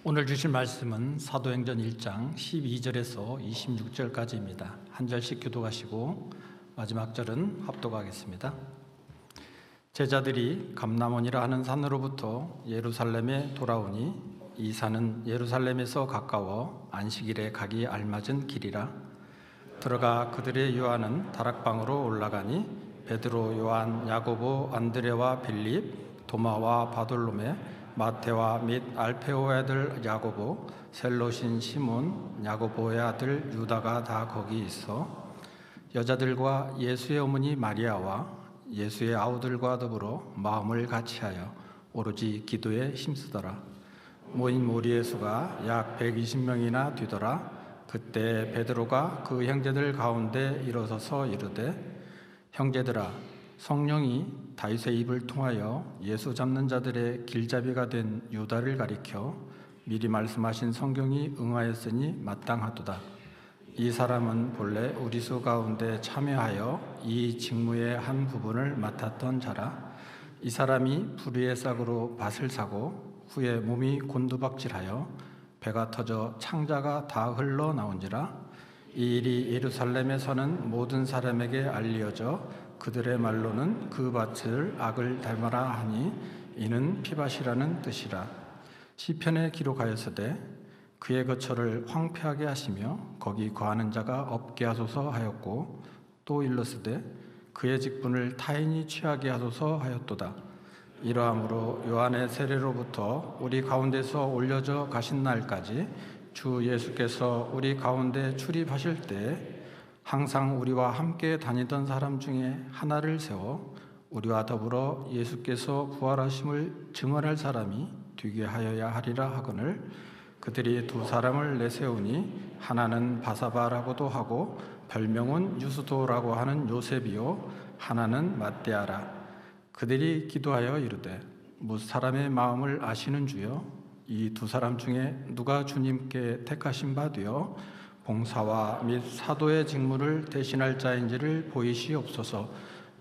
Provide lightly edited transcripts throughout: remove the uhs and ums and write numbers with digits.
오늘 주실 말씀은 사도행전 1장 12절에서 26절까지입니다. 한 절씩 교독하시고 마지막 절은 합독하겠습니다. 제자들이 감람원이라 하는 산으로부터 예루살렘에 돌아오니 이 산은 예루살렘에서 가까워 안식일에 가기 알맞은 길이라. 들어가 그들의 유하는 다락방으로 올라가니 베드로, 요한, 야고보, 안드레와 빌립, 도마와 바돌로메, 마테와 및 알페오의 아들 야고보, 셀롯인 시몬, 야고보의 아들 유다가 다 거기 있어 여자들과 예수의 어머니 마리아와 예수의 아우들과 더불어 마음을 같이하여 오로지 기도에 힘쓰더라. 모인 무리의 수가 약 120명이나 되더라. 그때 베드로가 그 형제들 가운데 일어서서 이르되, 형제들아, 성령이 다윗의 입을 통하여 예수 잡는 자들의 길잡이가 된 유다를 가리켜 미리 말씀하신 성경이 응하였으니 마땅하도다. 이 사람은 본래 우리 수 가운데 참여하여 이 직무의 한 부분을 맡았던 자라. 이 사람이 불의의 싹으로 밭을 사고 후에 몸이 곤두박질하여 배가 터져 창자가 다 흘러나온지라. 이 일이 예루살렘에서는 모든 사람에게 알려져 그들의 말로는 그 밭을 악을 닮아라 하니 이는 피밭이라는 뜻이라. 시편에 기록하였으되 그의 거처를 황폐하게 하시며 거기 거하는 자가 없게 하소서 하였고, 또 일렀으되 그의 직분을 타인이 취하게 하소서 하였도다. 이러함으로 요한의 세례로부터 우리 가운데서 올려져 가신 날까지 주 예수께서 우리 가운데 출입하실 때 항상 우리와 함께 다니던 사람 중에 하나를 세워 우리와 더불어 예수께서 부활하심을 증언할 사람이 되게 하여야 하리라 하거늘, 그들이 두 사람을 내세우니 하나는 바사바라고도 하고 별명은 유스도라고 하는 요셉이요 하나는 ματ대아라. 그들이 기도하여 이르되, 뭇 사람의 마음을 아시는 주여, 이 두 사람 중에 누가 주님께 택하신 바 되어 봉사와 및 사도의 직무를 대신할 자인지를 보이시옵소서.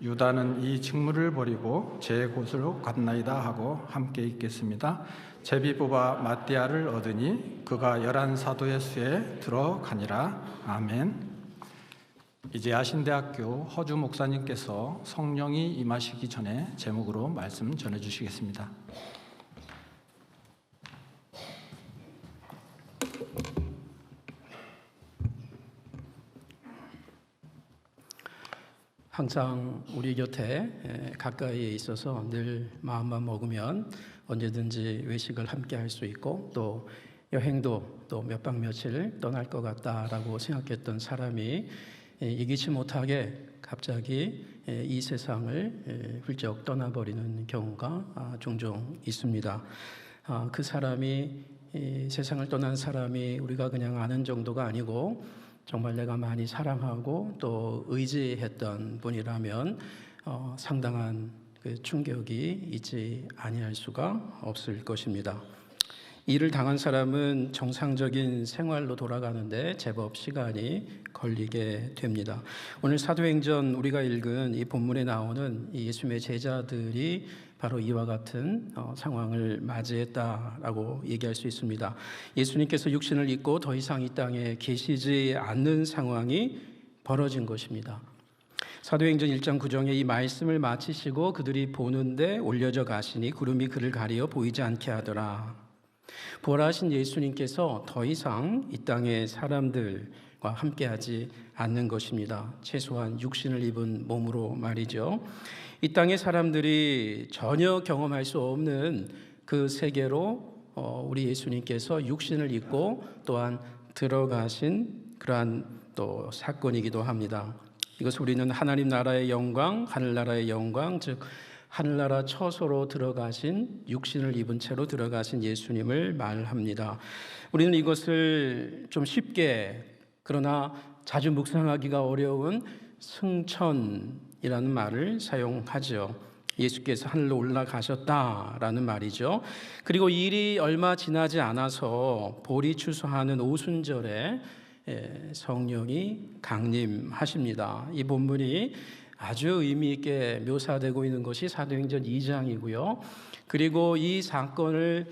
유다는 이 직무를 버리고 제 곳으로 갔나이다 하고 함께 있겠습니다. 제비 뽑아 맏디아를 얻으니 그가 11사도의 수에 들어가니라. 아멘. 이제 아신대학교 허주 목사님께서 성령이 임하시기 전에 제목으로 말씀 전해주시겠습니다. 항상 우리 곁에 가까이에 있어서 늘 마음만 먹으면 언제든지 외식을 함께 할 수 있고, 또 여행도 또 몇 박 며칠 떠날 것 같다라고 생각했던 사람이 예기치 못하게 갑자기 이 세상을 훌쩍 떠나버리는 경우가 종종 있습니다. 그 사람이, 세상을 떠난 사람이 우리가 그냥 아는 정도가 아니고 정말 내가 많이 사랑하고 또 의지했던 분이라면 상당한 그 충격이 있지 아니할 수가 없을 것입니다. 이를 당한 사람은 정상적인 생활로 돌아가는데 제법 시간이 걸리게 됩니다. 오늘 사도행전 우리가 읽은 이 본문에 나오는 이 예수님의 제자들이 바로 이와 같은 상황을 맞이했다라고 얘기할 수 있습니다. 예수님께서 육신을 입고 더 이상 이 땅에 계시지 않는 상황이 벌어진 것입니다. 사도행전 1장 9절에 이 말씀을 마치시고 그들이 보는데 올려져 가시니 구름이 그를 가리어 보이지 않게 하더라. 부활하신 예수님께서 더 이상 이 땅의 사람들과 함께하지 않는 것입니다. 최소한 육신을 입은 몸으로 말이죠. 이 땅의 사람들이 전혀 경험할 수 없는 그 세계로 우리 예수님께서 육신을 입고 또한 들어가신 그러한 또 사건이기도 합니다. 이것을 우리는 하나님 나라의 영광, 하늘나라의 영광, 즉 하늘나라 처소로 들어가신, 육신을 입은 채로 들어가신 예수님을 말합니다. 우리는 이것을 좀 쉽게, 그러나 자주 묵상하기가 어려운 승천이라는 말을 사용하죠. 예수께서 하늘로 올라가셨다라는 말이죠. 그리고 이 일이 얼마 지나지 않아서 볼이 추수하는 오순절에 성령이 강림하십니다. 이 본문이 아주 의미 있게 묘사되고 있는 것이 사도행전 2장이고요. 그리고 이 사건을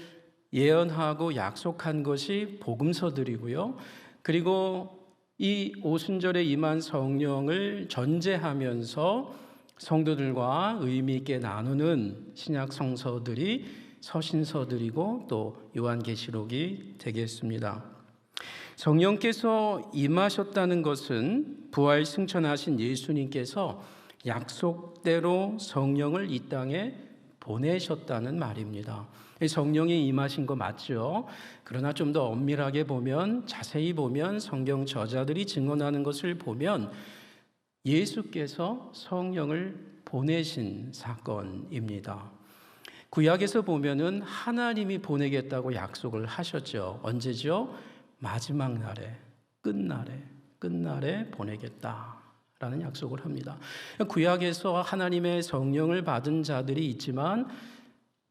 예언하고 약속한 것이 복음서들이고요. 그리고 이 오순절에 임한 성령을 전제하면서 성도들과 의미 있게 나누는 신약 성서들이 서신서들이고 또 요한계시록이 되겠습니다. 성령께서 임하셨다는 것은 부활 승천하신 예수님께서 약속대로 성령을 이 땅에 보내셨다는 말입니다. 성령이 임하신 거 맞죠? 그러나 좀 더 엄밀하게 보면, 자세히 보면, 성경 저자들이 증언하는 것을 보면 예수께서 성령을 보내신 사건입니다. 구약에서 보면은 하나님이 보내겠다고 약속을 하셨죠. 언제죠? 마지막 날에, 끝날에 보내겠다라는 약속을 합니다. 구약에서 하나님의 성령을 받은 자들이 있지만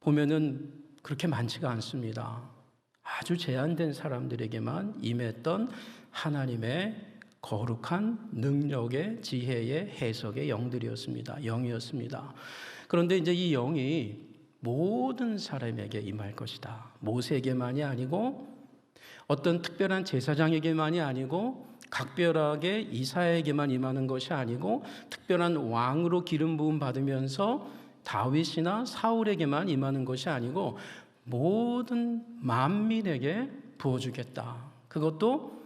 보면은 그렇게 많지가 않습니다. 아주 제한된 사람들에게만 임했던 하나님의 거룩한 능력의, 지혜의, 해석의 영들이었습니다. 영이었습니다. 그런데 이제 이 영이 모든 사람에게 임할 것이다. 모세에게만이 아니고 어떤 특별한 제사장에게만이 아니고 각별하게 이사야에게만 임하는 것이 아니고 특별한 왕으로 기름 부음 받으면서 다윗이나 사울에게만 임하는 것이 아니고 모든 만민에게 부어주겠다. 그것도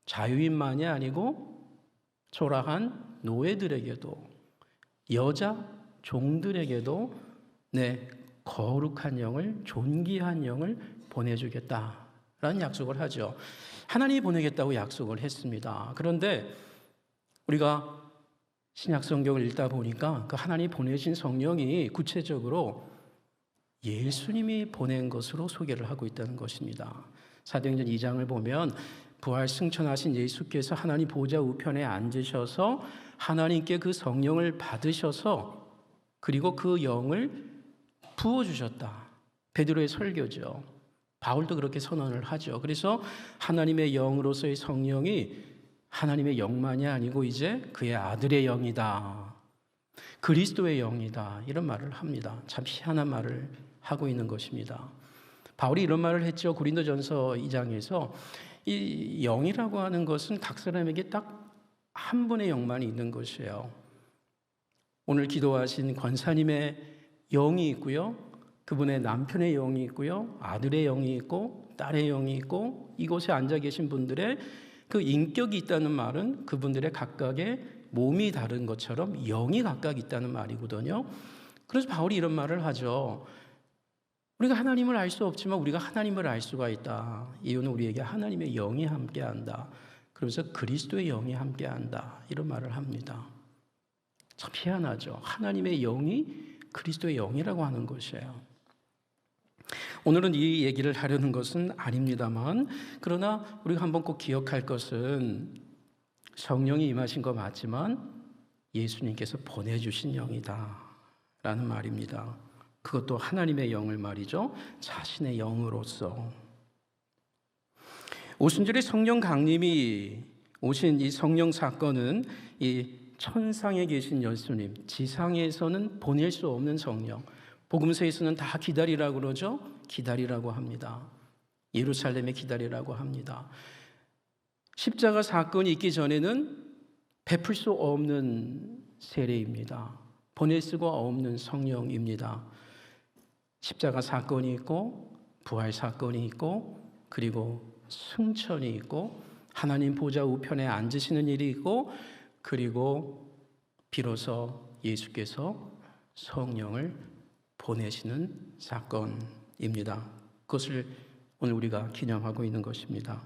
자유인만이 아니고 초라한 노예들에게도 여자 종들에게도 내 거룩한 영을, 존귀한 영을 보내주겠다라는 약속을 하죠. 하나님이 보내겠다고 약속을 했습니다. 그런데 우리가 신약 성경을 읽다 보니까 그 하나님이 보내신 성령이 구체적으로 예수님이 보낸 것으로 소개를 하고 있다는 것입니다. 사도행전 2장을 보면 부활 승천하신 예수께서 하나님 보좌 우편에 앉으셔서 하나님께 그 성령을 받으셔서 그리고 그 영을 부어주셨다. 베드로의 설교죠. 바울도 그렇게 선언을 하죠. 그래서 하나님의 영으로서의 성령이 하나님의 영만이 아니고 이제 그의 아들의 영이다. 그리스도의 영이다. 이런 말을 합니다. 참 희한한 말을 하고 있는 것입니다. 바울이 이런 말을 했죠. 고린도전서 2장에서 이 영이라고 하는 것은 각 사람에게 딱 한 분의 영만이 있는 것이에요. 오늘 기도하신 권사님의 영이 있고요. 그분의 남편의 영이 있고요. 아들의 영이 있고 딸의 영이 있고 이곳에 앉아 계신 분들의 그 인격이 있다는 말은 그분들의 각각의 몸이 다른 것처럼 영이 각각 있다는 말이거든요. 그래서 바울이 이런 말을 하죠. 우리가 하나님을 알 수 없지만 우리가 하나님을 알 수가 있다. 이유는 우리에게 하나님의 영이 함께한다. 그러면서 그리스도의 영이 함께한다. 이런 말을 합니다. 참 희한하죠. 하나님의 영이 그리스도의 영이라고 하는 것이에요. 오늘은 이 얘기를 하려는 것은 아닙니다만 그러나 우리가 한번 꼭 기억할 것은 성령이 임하신 거 맞지만 예수님께서 보내주신 영이다 라는 말입니다. 그것도 하나님의 영을 말이죠. 자신의 영으로서. 오순절에 성령 강림이 오신 이 성령 사건은 이 천상에 계신 예수님, 지상에서는 보낼 수 없는 성령, 복음서에서는 다 기다리라고 그러죠. 기다리라고 합니다. 예루살렘에 기다리라고 합니다. 십자가 사건이 있기 전에는 베풀 수 없는 세례입니다. 보낼 수가 없는 성령입니다. 십자가 사건이 있고 부활 사건이 있고 그리고 승천이 있고 하나님 보좌 우편에 앉으시는 일이 있고 그리고 비로소 예수께서 성령을 보내시는 사건입니다. 그것을 오늘 우리가 기념하고 있는 것입니다.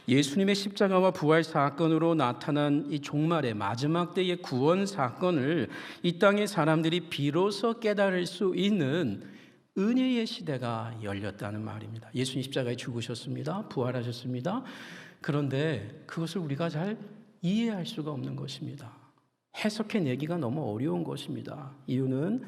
예수님의 십자가와 부활 사건으로 나타난 이 종말의 마지막 때의 구원 사건을 이 땅의 사람들이 비로소 깨달을 수 있는 은혜의 시대가 열렸다는 말입니다. 예수님 십자가에 죽으셨습니다. 부활하셨습니다. 그런데 그것을 우리가 잘 이해할 수가 없는 것입니다. 해석해내기가 너무 어려운 것입니다. 이유는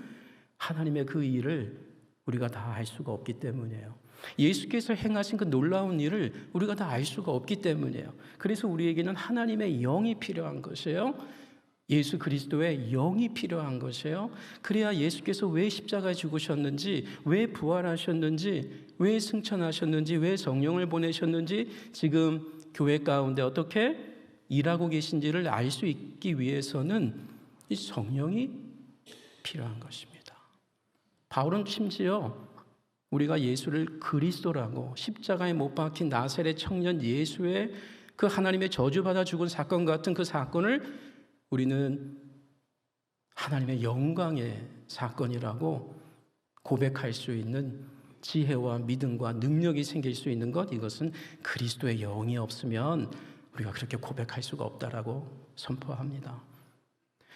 하나님의 그 일을 우리가 다 알 수가 없기 때문이에요. 예수께서 행하신 그 놀라운 일을 우리가 다 알 수가 없기 때문이에요. 그래서 우리에게는 하나님의 영이 필요한 것이에요. 예수 그리스도의 영이 필요한 것이에요. 그래야 예수께서 왜 십자가에 죽으셨는지, 왜 부활하셨는지, 왜 승천하셨는지, 왜 성령을 보내셨는지, 지금 교회 가운데 어떻게 일하고 계신지를 알 수 있기 위해서는 이 성령이 필요한 것입니다. 바울은 심지어 우리가 예수를 그리스도라고, 십자가에 못 박힌 나사렛 청년 예수의 그 하나님의 저주받아 죽은 사건 같은 그 사건을 우리는 하나님의 영광의 사건이라고 고백할 수 있는 지혜와 믿음과 능력이 생길 수 있는 것, 이것은 그리스도의 영이 없으면 우리가 그렇게 고백할 수가 없다라고 선포합니다.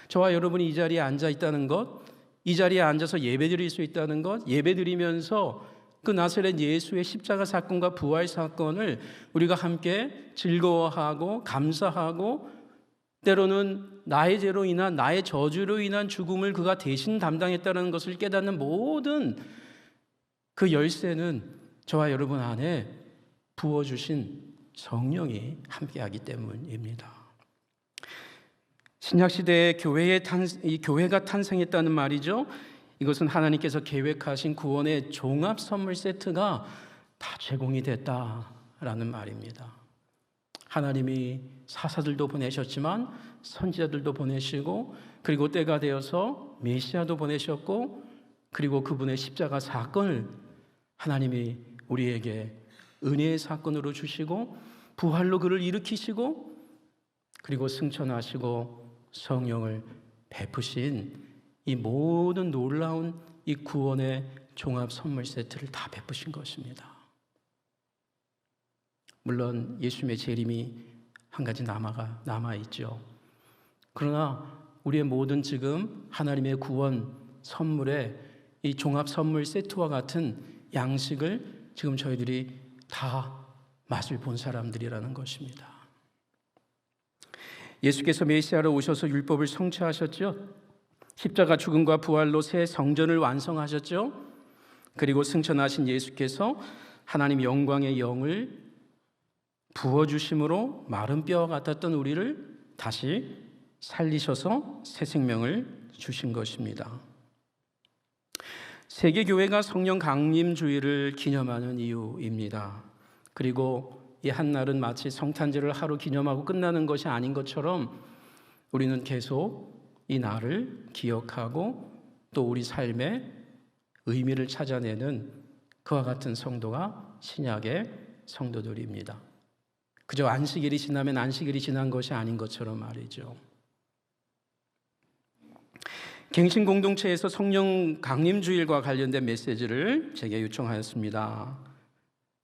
저와 여러분이 이 자리에 앉아 있다는 것, 이 자리에 앉아서 예배드릴 수 있다는 것, 예배드리면서 그 나사렛 예수의 십자가 사건과 부활 사건을 우리가 함께 즐거워하고 감사하고, 때로는 나의 죄로 인한, 나의 저주로 인한 죽음을 그가 대신 담당했다는 것을 깨닫는 모든 그 열쇠는 저와 여러분 안에 부어주신 성령이 함께하기 때문입니다. 신약시대에 교회가 탄생했다는 말이죠. 이것은 하나님께서 계획하신 구원의 종합 선물 세트가 다 제공이 됐다라는 말입니다. 하나님이 사사들도 보내셨지만 선지자들도 보내시고, 그리고 때가 되어서 메시아도 보내셨고, 그리고 그분의 십자가 사건을 하나님이 우리에게 은혜의 사건으로 주시고, 부활로 그를 일으키시고, 그리고 승천하시고 성령을 베푸신 이 모든 놀라운 이 구원의 종합 선물 세트를 다 베푸신 것입니다. 물론 예수님의 재림이 한 가지 남아있죠. 그러나 우리의 모든 지금 하나님의 구원 선물의 이 종합 선물 세트와 같은 양식을 지금 저희들이 다 맛을 본 사람들이라는 것입니다. 예수께서 메시아로 오셔서 율법을 성취하셨죠. 십자가 죽음과 부활로 새 성전을 완성하셨죠. 그리고 승천하신 예수께서 하나님 영광의 영을 부어주심으로 마른 뼈와 같았던 우리를 다시 살리셔서 새 생명을 주신 것입니다. 세계교회가 성령 강림주의를 기념하는 이유입니다. 그리고 이 한날은 마치 성탄절을 하루 기념하고 끝나는 것이 아닌 것처럼 우리는 계속 이 날을 기억하고 또 우리 삶에 의미를 찾아내는 그와 같은 성도가 신약의 성도들입니다. 그저 안식일이 지나면 안식일이 지난 것이 아닌 것처럼 말이죠. 갱신 공동체에서 성령 강림주일과 관련된 메시지를 제게 요청하였습니다.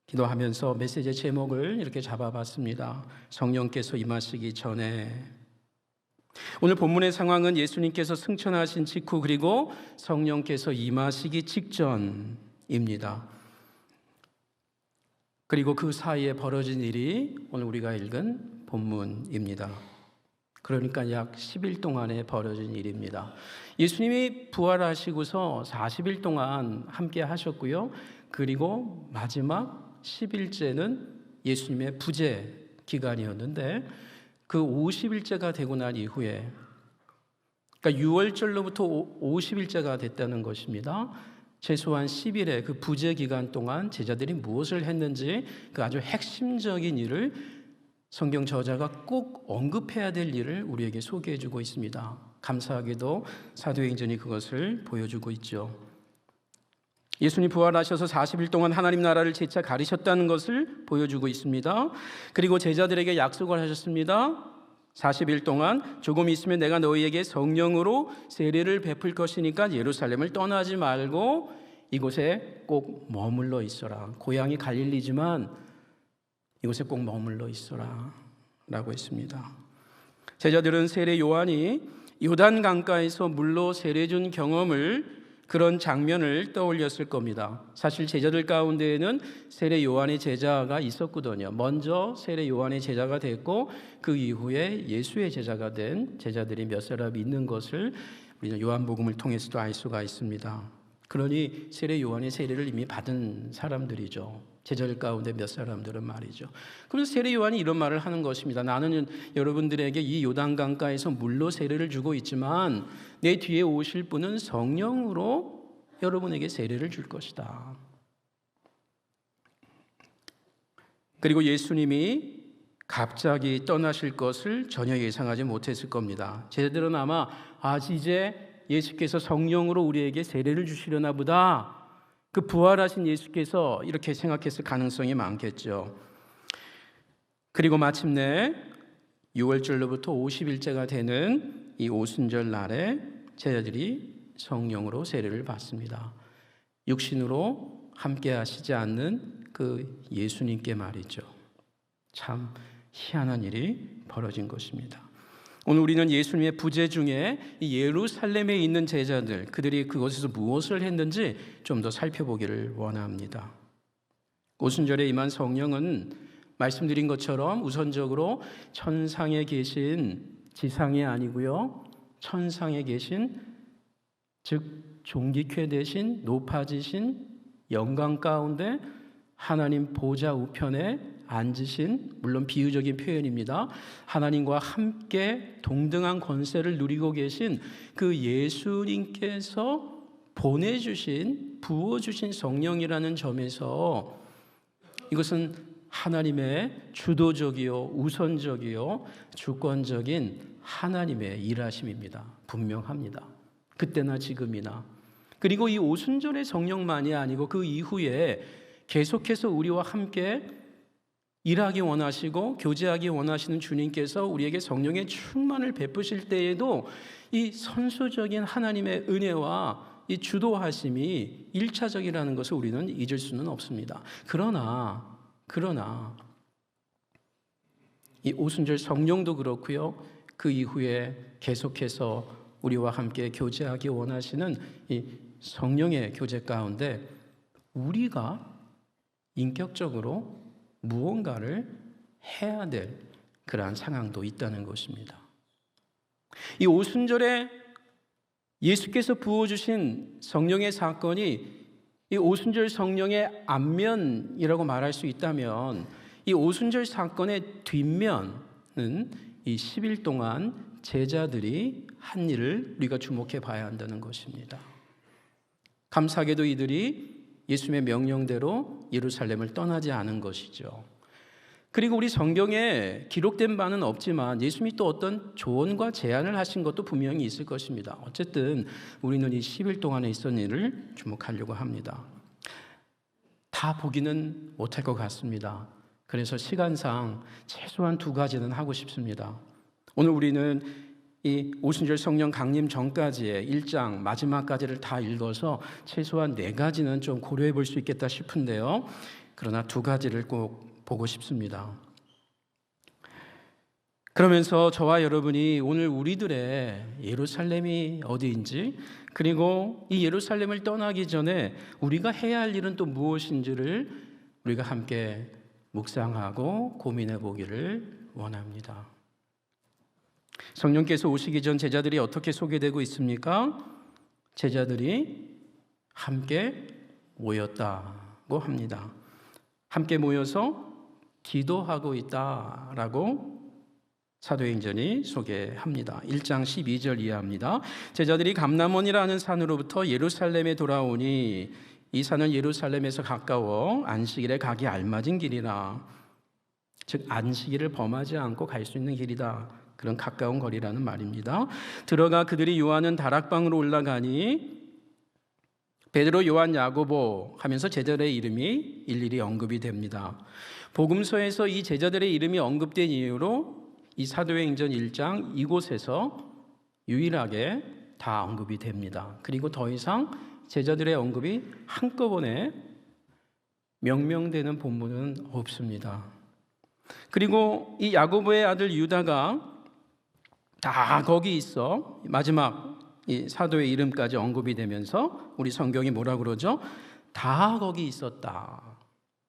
기도하면서 메시지의 제목을 이렇게 잡아봤습니다. 성령께서 임하시기 전에. 오늘 본문의 상황은 예수님께서 승천하신 직후 그리고 성령께서 임하시기 직전입니다. 그리고 그 사이에 벌어진 일이 오늘 우리가 읽은 본문입니다. 그러니까 약 10일 동안에 벌어진 일입니다. 예수님이 부활하시고서 40일 동안 함께 하셨고요. 그리고 마지막 10일째는 예수님의 부재 기간이었는데 그 50일째가 되고 난 이후에, 그러니까 6월절로부터 50일째가 됐다는 것입니다. 최소한 10일의 그 부재 기간 동안 제자들이 무엇을 했는지 그 아주 핵심적인 일을 성경 저자가 꼭 언급해야 될 일을 우리에게 소개해주고 있습니다. 감사하게도 사도행전이 그것을 보여주고 있죠. 예수님 부활하셔서 40일 동안 하나님 나라를 재차 가리셨다는 것을 보여주고 있습니다. 그리고 제자들에게 약속을 하셨습니다. 40일 동안 조금 있으면 내가 너희에게 성령으로 세례를 베풀 것이니까 예루살렘을 떠나지 말고 이곳에 꼭 머물러 있어라. 고향이 갈릴리지만 이곳에 꼭 머물러 있어라 라고 했습니다. 제자들은 세례 요한이 요단 강가에서 물로 세례 준 경험을, 그런 장면을 떠올렸을 겁니다. 사실 제자들 가운데에는 세례 요한의 제자가 있었거든요. 먼저 세례 요한의 제자가 됐고 그 이후에 예수의 제자가 된 제자들이 몇 사람 있는 것을 우리는 요한복음을 통해서도 알 수가 있습니다. 그러니 세례 요한의 세례를 이미 받은 사람들이죠. 제자들 가운데 몇 사람들은 말이죠. 그래서 세례 요한이 이런 말을 하는 것입니다. 나는 여러분들에게 이 요단강가에서 물로 세례를 주고 있지만 내 뒤에 오실 분은 성령으로 여러분에게 세례를 줄 것이다. 그리고 예수님이 갑자기 떠나실 것을 전혀 예상하지 못했을 겁니다. 제자들은 아마 이제 예수께서 성령으로 우리에게 세례를 주시려나 보다, 그 부활하신 예수께서 이렇게 생각했을 가능성이 많겠죠. 그리고 마침내 6월절로부터 50일째가 되는 이 오순절 날에 제자들이 성령으로 세례를 받습니다. 육신으로 함께 하시지 않는 그 예수님께 말이죠. 참 희한한 일이 벌어진 것입니다. 오늘 우리는 예수님의 부재 중에 이 예루살렘에 있는 제자들, 그들이 그곳에서 무엇을 했는지 좀 더 살펴보기를 원합니다. 오순절에 임한 성령은 말씀드린 것처럼 우선적으로 천상에 계신, 지상이 아니고요, 천상에 계신, 즉 존귀케 되신, 높아지신 영광 가운데 하나님 보좌 우편에 앉으신, 물론 비유적인 표현입니다, 하나님과 함께 동등한 권세를 누리고 계신 그 예수님께서 보내주신, 부어주신 성령이라는 점에서 이것은 하나님의 주도적이요, 우선적이요, 주권적인 하나님의 일하심입니다. 분명합니다. 그때나 지금이나. 그리고 이 오순절의 성령만이 아니고 그 이후에 계속해서 우리와 함께 일하기 원하시고 교제하기 원하시는 주님께서 우리에게 성령의 충만을 베푸실 때에도 이 선수적인 하나님의 은혜와 이 주도하심이 일차적이라는 것을 우리는 잊을 수는 없습니다. 그러나 이 오순절 성령도 그렇고요, 그 이후에 계속해서 우리와 함께 교제하기 원하시는 이 성령의 교제 가운데 우리가 인격적으로 무언가를 해야 될 그러한 상황도 있다는 것입니다. 이 오순절에 예수께서 부어주신 성령의 사건이 이 오순절 성령의 앞면이라고 말할 수 있다면, 이 오순절 사건의 뒷면은 이 10일 동안 제자들이 한 일을 우리가 주목해 봐야 한다는 것입니다. 감사하게도 이들이 예수님의 명령대로 예루살렘을 떠나지 않은 것이죠. 그리고 우리 성경에 기록된 바는 없지만 예수님이 또 어떤 조언과 제안을 하신 것도 분명히 있을 것입니다. 어쨌든 우리는 이 10일 동안에 있었던 일을 주목하려고 합니다. 다 보기는 못할 것 같습니다. 그래서 시간상 최소한 2가지는 하고 싶습니다. 오늘 우리는 이 오순절 성령 강림 전까지의 1장 마지막까지를 다 읽어서 최소한 4가지는 좀 고려해 볼 수 있겠다 싶은데요. 그러나 2가지를 꼭 보고 싶습니다. 그러면서 저와 여러분이 오늘 우리들의 예루살렘이 어디인지, 그리고 이 예루살렘을 떠나기 전에 우리가 해야 할 일은 또 무엇인지를 우리가 함께 묵상하고 고민해 보기를 원합니다. 성령께서 오시기 전 제자들이 어떻게 소개되고 있습니까? 제자들이 함께 모였다고 합니다. 함께 모여서 기도하고 있다라고 사도행전이 소개합니다. 1장 12절 이하입니다. 제자들이 감람원이라는 산으로부터 예루살렘에 돌아오니 이 산은 예루살렘에서 가까워 안식일에 가기 알맞은 길이라. 즉 안식일을 범하지 않고 갈 수 있는 길이다. 그런 가까운 거리라는 말입니다. 들어가 그들이 요하는 다락방으로 올라가니 베드로, 요한, 야고보 하면서 제자들의 이름이 일일이 언급이 됩니다. 복음서에서 이 제자들의 이름이 언급된 이유로 이 사도행전 1장 이곳에서 유일하게 다 언급이 됩니다. 그리고 더 이상 제자들의 언급이 한꺼번에 명명되는 본문은 없습니다. 그리고 이 야고보의 아들 유다가 다 거기 있어 마지막 이 사도의 이름까지 언급이 되면서 우리 성경이 뭐라 그러죠? 다 거기 있었다.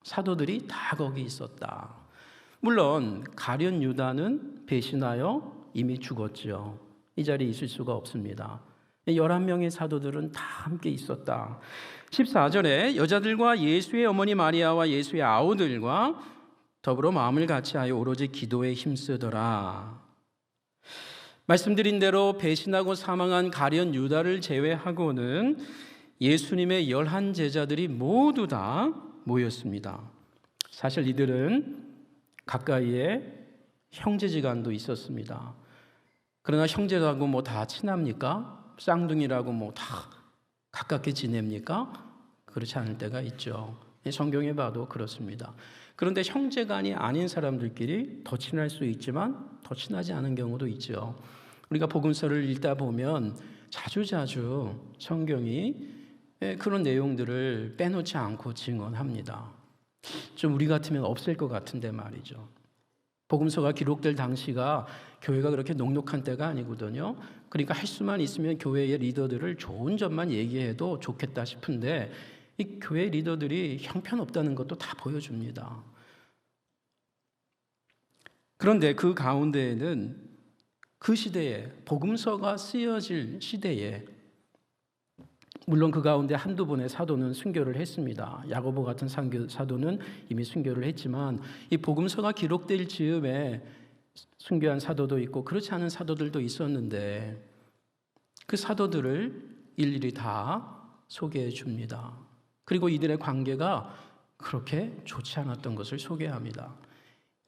사도들이 다 거기 있었다. 물론 가룟 유다는 배신하여 이미 죽었죠. 이 자리에 있을 수가 없습니다. 이 11명의 사도들은 다 함께 있었다. 14절에 여자들과 예수의 어머니 마리아와 예수의 아우들과 더불어 마음을 같이하여 오로지 기도에 힘쓰더라. 말씀드린 대로 배신하고 사망한 가룟 유다를 제외하고는 예수님의 11 제자들이 모두 다 모였습니다. 사실 이들은 가까이에 형제지간도 있었습니다. 그러나 형제라고 뭐 다 친합니까? 쌍둥이라고 뭐 다 가깝게 지냅니까? 그렇지 않을 때가 있죠. 성경에 봐도 그렇습니다. 그런데 형제간이 아닌 사람들끼리 더 친할 수 있지만 더 친하지 않은 경우도 있죠. 우리가 복음서를 읽다 보면 자주자주 성경이 그런 내용들을 빼놓지 않고 증언합니다. 좀 우리 같으면 없을 것 같은데 말이죠. 복음서가 기록될 당시가 교회가 그렇게 녹록한 때가 아니거든요. 그러니까 할 수만 있으면 교회의 리더들을 좋은 점만 얘기해도 좋겠다 싶은데 이 교회 리더들이 형편없다는 것도 다 보여줍니다. 그런데 그 가운데에는 그 시대에 복음서가 쓰여질 시대에 물론 그 가운데 한두 분의 사도는 순교를 했습니다. 야고보 같은 사도는 이미 순교를 했지만 이 복음서가 기록될 즈음에 순교한 사도도 있고 그렇지 않은 사도들도 있었는데 그 사도들을 일일이 다 소개해 줍니다. 그리고 이들의 관계가 그렇게 좋지 않았던 것을 소개합니다.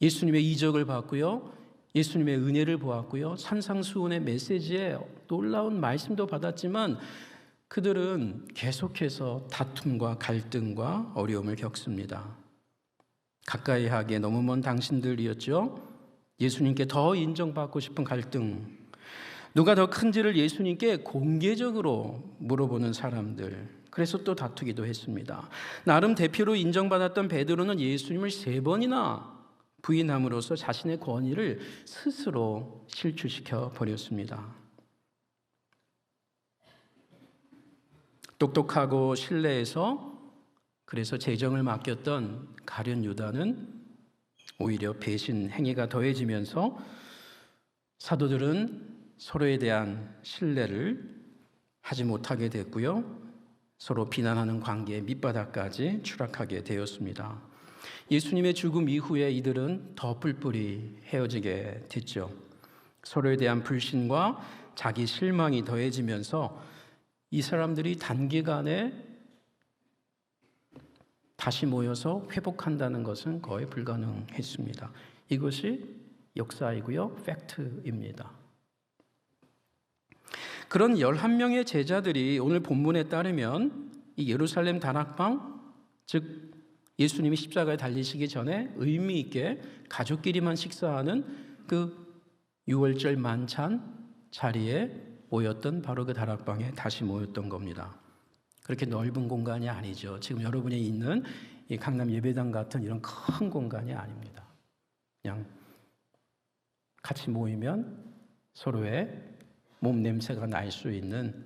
예수님의 이적을 봤고요. 예수님의 은혜를 보았고요. 산상수훈의 메시지에 놀라운 말씀도 받았지만 그들은 계속해서 다툼과 갈등과 어려움을 겪습니다. 가까이 하기에 너무 먼 당신들이었죠. 예수님께 더 인정받고 싶은 갈등, 누가 더 큰지를 예수님께 공개적으로 물어보는 사람들, 그래서 또 다투기도 했습니다. 나름 대표로 인정받았던 베드로는 예수님을 3번이나 부인함으로써 자신의 권위를 스스로 실추시켜 버렸습니다. 똑똑하고 신뢰해서 그래서 재정을 맡겼던 가룟 유다는 오히려 배신 행위가 더해지면서 사도들은 서로에 대한 신뢰를 하지 못하게 됐고요. 서로 비난하는 관계의 밑바닥까지 추락하게 되었습니다. 예수님의 죽음 이후에 이들은 더 뿔뿔이 헤어지게 됐죠. 서로에 대한 불신과 자기 실망이 더해지면서 이 사람들이 단기간에 다시 모여서 회복한다는 것은 거의 불가능했습니다. 이것이 역사이고요, 팩트입니다. 그런 11명의 제자들이 오늘 본문에 따르면 이 예루살렘 다락방, 즉 예수님이 십자가에 달리시기 전에 의미 있게 가족끼리만 식사하는 그 6월절 만찬 자리에 모였던 바로 그 다락방에 다시 모였던 겁니다. 그렇게 넓은 공간이 아니죠. 지금 여러분이 있는 이 강남 예배당 같은 이런 큰 공간이 아닙니다. 그냥 같이 모이면 서로의 몸 냄새가 날 수 있는,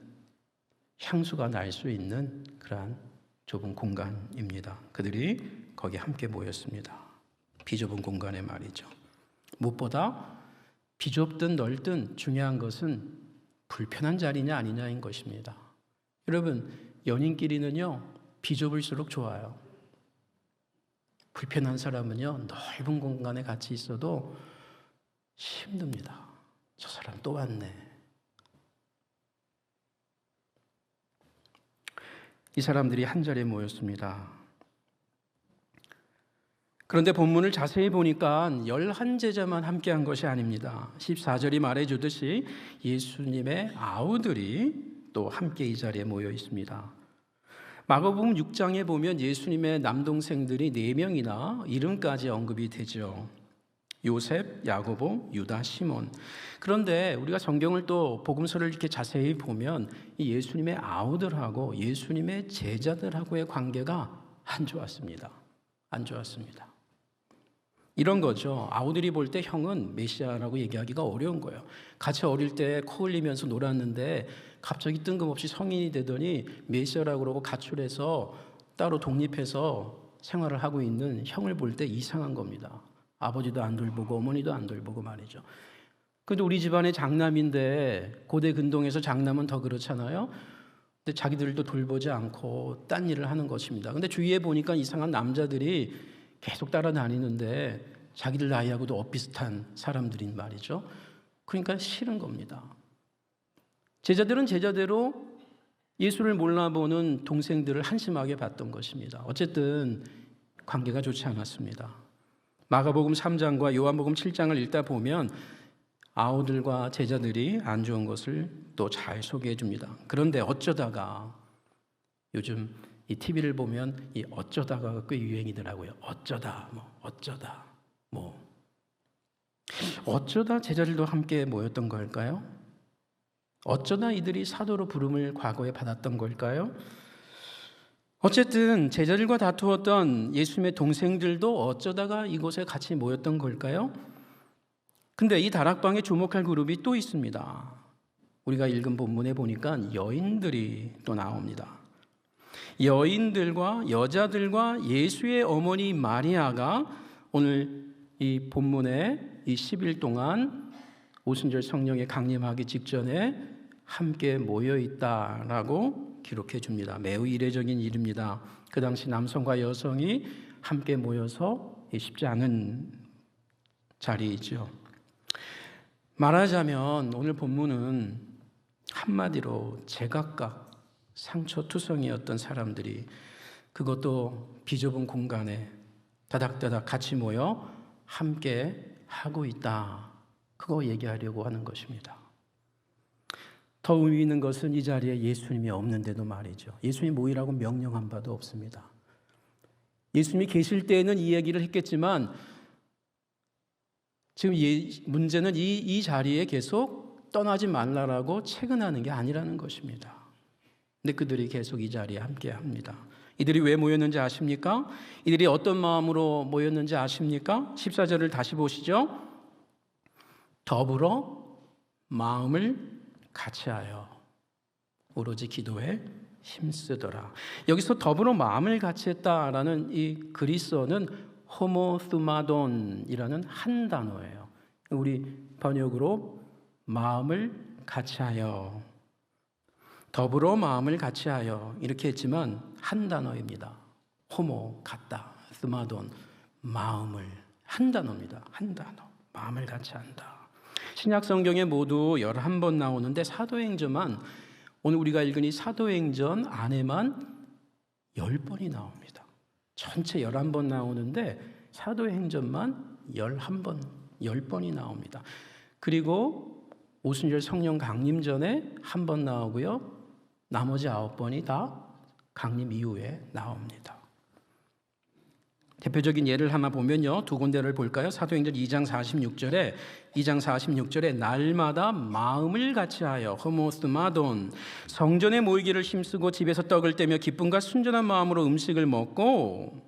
향수가 날 수 있는 그러한 좁은 공간입니다. 그들이 거기 함께 모였습니다. 비좁은 공간에 말이죠. 무엇보다 비좁든 넓든 중요한 것은 불편한 자리냐 아니냐인 것입니다. 여러분, 연인끼리는요, 비좁을수록 좋아요. 불편한 사람은요, 넓은 공간에 같이 있어도 힘듭니다. 저 사람 또 왔네. 이 사람들이 한 자리에 모였습니다. 그런데 본문을 자세히 보니까 11 제자만 함께한 것이 아닙니다. 14절이 말해주듯이 예수님의 아우들이 또 함께 이 자리에 모여 있습니다. 마가복음 6장에 보면 예수님의 남동생들이 4명이나 이름까지 언급이 되죠. 요셉, 야고보, 유다, 시몬. 그런데 우리가 성경을 또 복음서를 이렇게 자세히 보면 이 예수님의 아우들하고 예수님의 제자들하고의 관계가 안 좋았습니다. 안 좋았습니다. 이런 거죠. 아우들이 볼 때 형은 메시아라고 얘기하기가 어려운 거예요. 같이 어릴 때 코 흘리면서 놀았는데 갑자기 뜬금없이 성인이 되더니 메시아라고 그러고 가출해서 따로 독립해서 생활을 하고 있는 형을 볼 때 이상한 겁니다. 아버지도 안 돌보고 어머니도 안 돌보고 말이죠. 근데 우리 집안의 장남인데 고대 근동에서 장남은 더 그렇잖아요. 근데 자기들도 돌보지 않고 딴 일을 하는 것입니다. 근데 주위에 보니까 이상한 남자들이 계속 따라다니는데 자기들 나이하고도 엇비슷한 사람들인 말이죠. 그러니까 싫은 겁니다. 제자들은 제자대로 예수를 몰라보는 동생들을 한심하게 봤던 것입니다. 어쨌든 관계가 좋지 않았습니다. 마가복음 3장과 요한복음 7장을 읽다 보면 아우들과 제자들이 안 좋은 것을 또 잘 소개해 줍니다. 그런데 어쩌다가 요즘 이 TV를 보면 이 어쩌다가 꽤 유행이더라고요. 어쩌다 어쩌다 제자들도 함께 모였던 걸까요? 어쩌다 이들이 사도로 부름을 과거에 받았던 걸까요? 어쨌든 제자들과 다투었던 예수님의 동생들도 어쩌다가 이곳에 같이 모였던 걸까요? 근데 이 다락방에 주목할 그룹이 또 있습니다. 우리가 읽은 본문에 보니까 여인들이 또 나옵니다. 여인들과 여자들과 예수의 어머니 마리아가 오늘 이 본문에 이 10일 동안 오순절 성령에 강림하기 직전에 함께 모여 있다라고 기록해 줍니다. 매우 이례적인 일입니다. 그 당시 남성과 여성이 함께 모여서 쉽지 않은 자리이죠. 말하자면 오늘 본문은 한마디로 제각각 상처투성이었던 사람들이 그것도 비좁은 공간에 다닥다닥 같이 모여 함께 하고 있다. 그거 얘기하려고 하는 것입니다. 더 의미 있는 것은 이 자리에 예수님이 없는데도 말이죠. 예수님이 모이라고 명령한 바도 없습니다. 예수님이 계실 때에는 이 얘기를 했겠지만 지금 문제는 이 자리에 계속 떠나지 말라라고 채근하는 게 아니라는 것입니다. 근데 그들이 계속 이 자리에 함께 합니다. 이들이 왜 모였는지 아십니까? 이들이 어떤 마음으로 모였는지 아십니까? 14절을 다시 보시죠. 더불어 마음을 같이하여 오로지 기도에 힘쓰더라. 여기서 더불어 마음을 같이했다라는 이 그리스어는 호모스마돈이라는 한 단어예요. 우리 번역으로 마음을 같이하여, 더불어 마음을 같이하여 이렇게 했지만 한 단어입니다. 호모 같다, 스마돈 마음을, 한 단어입니다. 한 단어, 마음을 같이한다. 신약 성경에 모두 11번 나오는데 사도행전만, 오늘 우리가 읽은 이 사도행전 안에만 10번이 나옵니다. 전체 11번 나오는데 사도행전만 11번, 10번이 나옵니다. 그리고 오순절 성령 강림 전에 한 번 나오고요. 나머지 9번이 다 강림 이후에 나옵니다. 대표적인 예를 하나 보면요. 두 군데를 볼까요? 사도행전 2장 46절에 날마다 마음을 같이하여 호모스마돈 성전에 모이기를 힘쓰고 집에서 떡을 떼며 기쁨과 순전한 마음으로 음식을 먹고,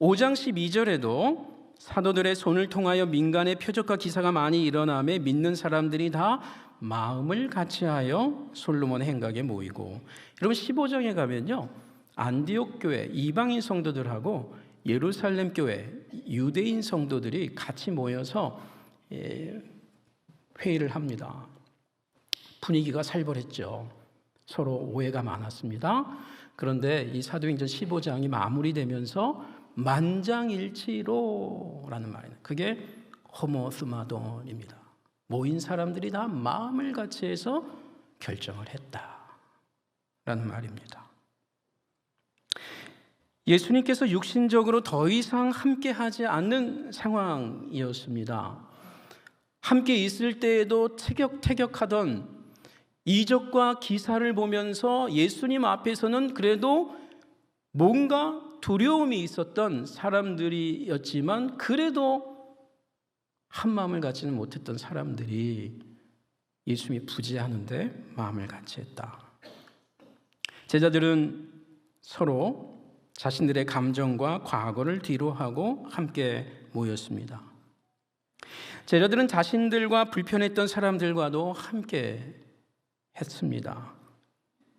5장 12절에도 사도들의 손을 통하여 민간의 표적과 기사가 많이 일어나며 믿는 사람들이 다 마음을 같이하여 솔로몬 행각에 모이고, 여러분 15장에 가면요. 안디옥 교회 이방인 성도들하고 예루살렘 교회 유대인 성도들이 같이 모여서 회의를 합니다. 분위기가 살벌했죠. 서로 오해가 많았습니다. 그런데 이 사도행전 15장이 마무리되면서 만장일치로라는 말이에요. 그게 호모스마돈입니다. 모인 사람들이 다 마음을 같이 해서 결정을 했다라는 말입니다. 예수님께서 육신적으로 더 이상 함께하지 않는 상황이었습니다. 함께 있을 때에도 티격태격하던 이적과 기사를 보면서 예수님 앞에서는 그래도 뭔가 두려움이 있었던 사람들이었지만 그래도 한 마음을 갖지는 못했던 사람들이 예수님이 부재하는데 마음을 같이 했다. 제자들은 서로 자신들의 감정과 과거를 뒤로하고 함께 모였습니다. 제자들은 자신들과 불편했던 사람들과도 함께 했습니다.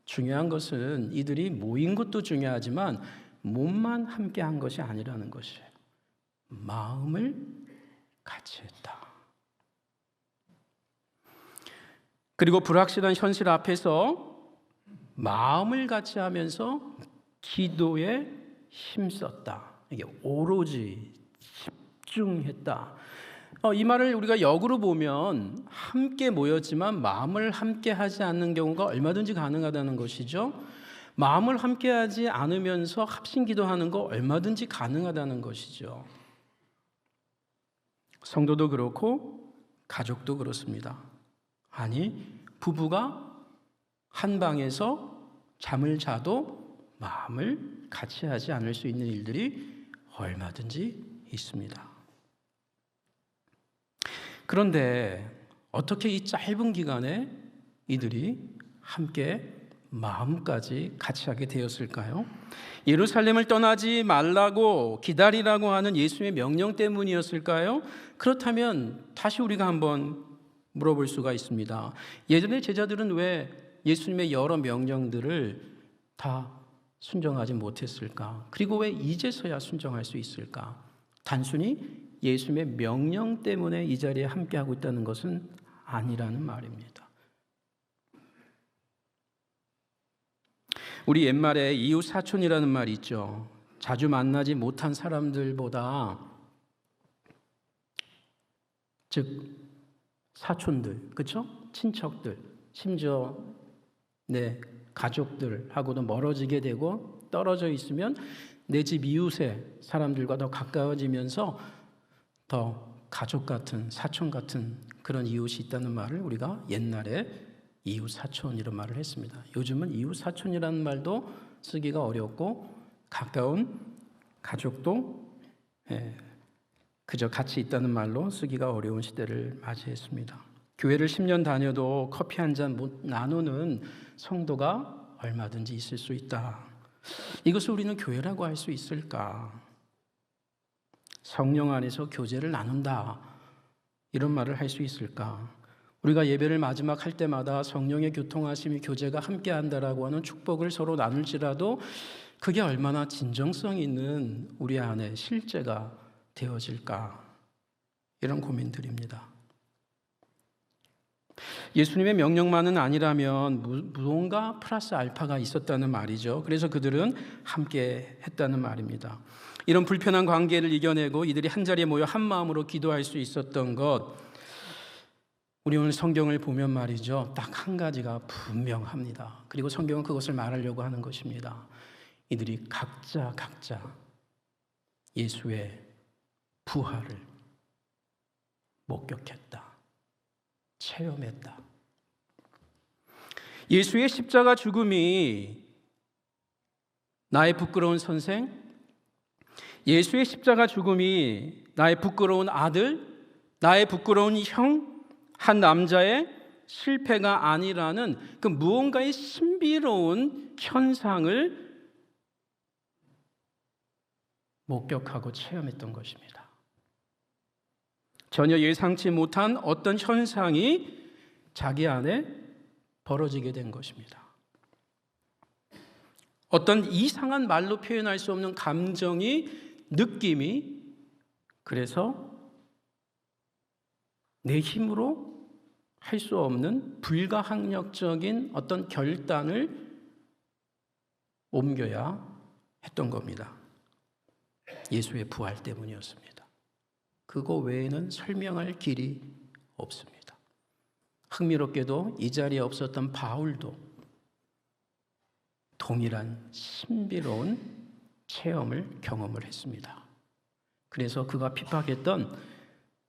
중요한 것은 이들이 모인 것도 중요하지만 몸만 함께 한 것이 아니라는 것이에요. 마음을 같이 했다. 그리고 불확실한 현실 앞에서 마음을 같이 하면서 기도에 힘썼다. 이게 오로지 집중했다. 이 말을 우리가 역으로 보면 함께 모였지만 마음을 함께 하지 않는 경우가 얼마든지 가능하다는 것이죠. 마음을 함께 하지 않으면서 합심 기도하는 거 얼마든지 가능하다는 것이죠. 성도도 그렇고 가족도 그렇습니다. 아니, 부부가 한 방에서 잠을 자도 마음을 같이 하지 않을 수 있는 일들이 얼마든지 있습니다. 그런데 어떻게 이 짧은 기간에 이들이 함께 마음까지 같이 하게 되었을까요? 예루살렘을 떠나지 말라고 기다리라고 하는 예수님의 명령 때문이었을까요? 그렇다면 다시 우리가 한번 물어볼 수가 있습니다. 예전에 제자들은 왜 예수님의 여러 명령들을 다 순종하지 못했을까? 그리고 왜 이제서야 순종할 수 있을까? 단순히 예수님의 명령 때문에 이 자리에 함께하고 있다는 것은 아니라는 말입니다. 우리 옛말에 이웃 사촌이라는 말이 있죠. 자주 만나지 못한 사람들보다, 즉 사촌들, 그렇죠? 친척들, 심지어 내 가족들하고도 멀어지게 되고 떨어져 있으면 내 집 이웃의 사람들과 더 가까워지면서 더 가족 같은, 사촌 같은 그런 이웃이 있다는 말을 우리가 옛날에 이웃 사촌 이런 말을 했습니다. 요즘은 이웃 사촌이라는 말도 쓰기가 어렵고 가까운 가족도 그저 같이 있다는 말로 쓰기가 어려운 시대를 맞이했습니다. 교회를 10년 다녀도 커피 한 잔 못 나누는 성도가 얼마든지 있을 수 있다. 이것을 우리는 교회라고 할 수 있을까? 성령 안에서 교제를 나눈다, 이런 말을 할 수 있을까? 우리가 예배를 마지막 할 때마다 성령의 교통하심이 교제가 함께한다라고 하는 축복을 서로 나눌지라도 그게 얼마나 진정성 있는 우리 안에 실제가 되어질까? 이런 고민들입니다. 예수님의 명령만은 아니라면 무언가 플러스 알파가 있었다는 말이죠. 그래서 그들은 함께 했다는 말입니다. 이런 불편한 관계를 이겨내고 이들이 한자리에 모여 한 마음으로 기도할 수 있었던 것, 우리 오늘 성경을 보면 말이죠, 딱 한 가지가 분명합니다. 그리고 성경은 그것을 말하려고 하는 것입니다. 이들이 각자 예수의 부활을 목격했다, 체험했다. 예수의 십자가 죽음이 나의 부끄러운 선생, 예수의 십자가 죽음이 나의 부끄러운 아들, 나의 부끄러운 형, 한 남자의 실패가 아니라는 그 무언가의 신비로운 현상을 목격하고 체험했던 것입니다. 전혀 예상치 못한 어떤 현상이 자기 안에 벌어지게 된 것입니다. 어떤 이상한 말로 표현할 수 없는 감정이, 느낌이, 그래서 내 힘으로 할 수 없는 불가항력적인 어떤 결단을 옮겨야 했던 겁니다. 예수의 부활 때문이었습니다. 그거 외에는 설명할 길이 없습니다. 흥미롭게도 이 자리에 없었던 바울도 동일한 신비로운 체험을 경험을 했습니다. 그래서 그가 핍박했던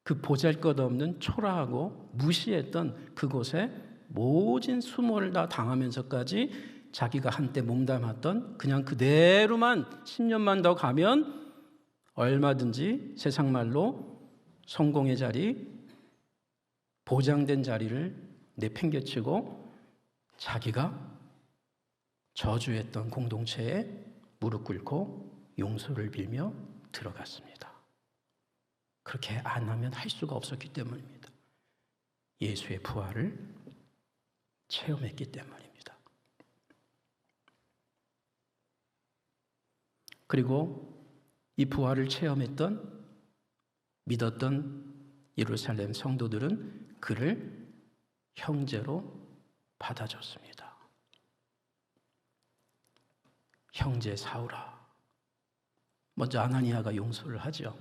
그 보잘것없는 초라하고 무시했던 그곳에 모진 수모를 다 당하면서까지 자기가 한때 몸담았던 그냥 그대로만 10년만 더 가면 얼마든지 세상 말로 성공의 자리, 보장된 자리를 내팽개치고 자기가 저주했던 공동체에 무릎 꿇고 용서를 빌며 들어갔습니다. 그렇게 안 하면 할 수가 없었기 때문입니다. 예수의 부활을 체험했기 때문입니다. 그리고 이 부활을 체험했던, 믿었던 예루살렘 성도들은 그를 형제로 받아줬습니다. 형제 사울아. 먼저 아나니아가 용서를 하죠.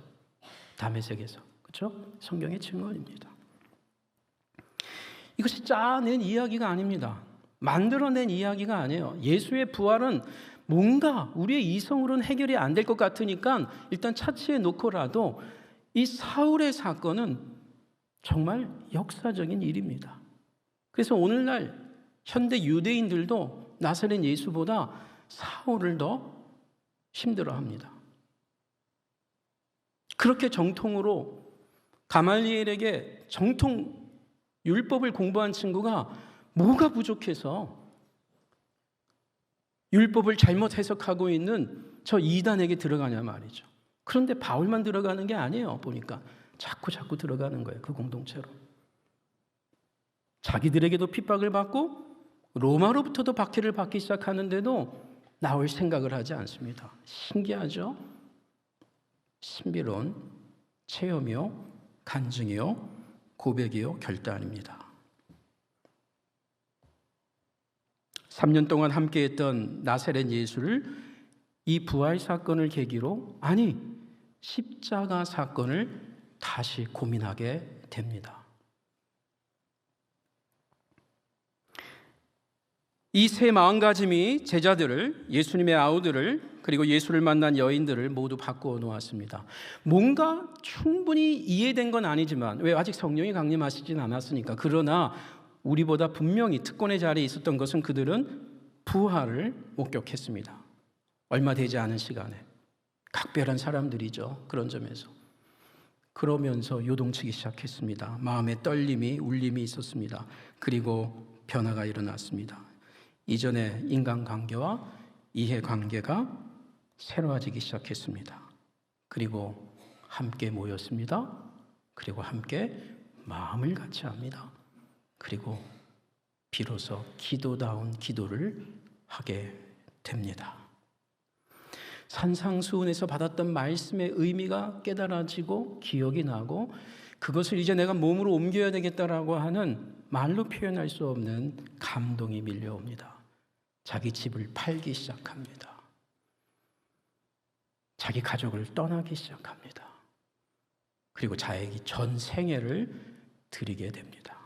다메섹에서. 그렇죠? 성경의 증언입니다. 이것이 짜낸 이야기가 아닙니다. 만들어낸 이야기가 아니에요. 예수의 부활은 뭔가 우리의 이성으로는 해결이 안 될 것 같으니까 일단 차치해 놓고라도 이 사울의 사건은 정말 역사적인 일입니다. 그래서 오늘날 현대 유대인들도 나사렛 예수보다 사울을 더 힘들어합니다. 그렇게 정통으로 가말리엘에게 정통 율법을 공부한 친구가 뭐가 부족해서 율법을 잘못 해석하고 있는 저 이단에게 들어가냐 말이죠. 그런데 바울만 들어가는 게 아니에요. 보니까 자꾸 들어가는 거예요. 그 공동체로. 자기들에게도 핍박을 받고 로마로부터도 박해를 받기 시작하는데도 나올 생각을 하지 않습니다. 신기하죠? 신비로운 체험이요, 간증이요, 고백이요, 결단입니다. 3년 동안 함께했던 나사렛 예수를 이 부활 사건을 계기로, 아니 십자가 사건을 다시 고민하게 됩니다. 이 세 마음가짐이 제자들을, 예수님의 아우들을, 그리고 예수를 만난 여인들을 모두 바꾸어 놓았습니다. 뭔가 충분히 이해된 건 아니지만, 왜 아직 성령이 강림하시진 않았으니까. 그러나 우리보다 분명히 특권의 자리에 있었던 것은 그들은 부활을 목격했습니다. 얼마 되지 않은 시간에. 각별한 사람들이죠. 그런 점에서. 그러면서 요동치기 시작했습니다. 마음에 떨림이, 울림이 있었습니다. 그리고 변화가 일어났습니다. 이전의 인간관계와 이해관계가 새로워지기 시작했습니다. 그리고 함께 모였습니다. 그리고 함께 마음을 같이 합니다. 그리고 비로소 기도다운 기도를 하게 됩니다. 산상수훈에서 받았던 말씀의 의미가 깨달아지고 기억이 나고 그것을 이제 내가 몸으로 옮겨야 되겠다라고 하는 말로 표현할 수 없는 감동이 밀려옵니다. 자기 집을 팔기 시작합니다. 자기 가족을 떠나기 시작합니다. 그리고 자기 전 생애를 드리게 됩니다.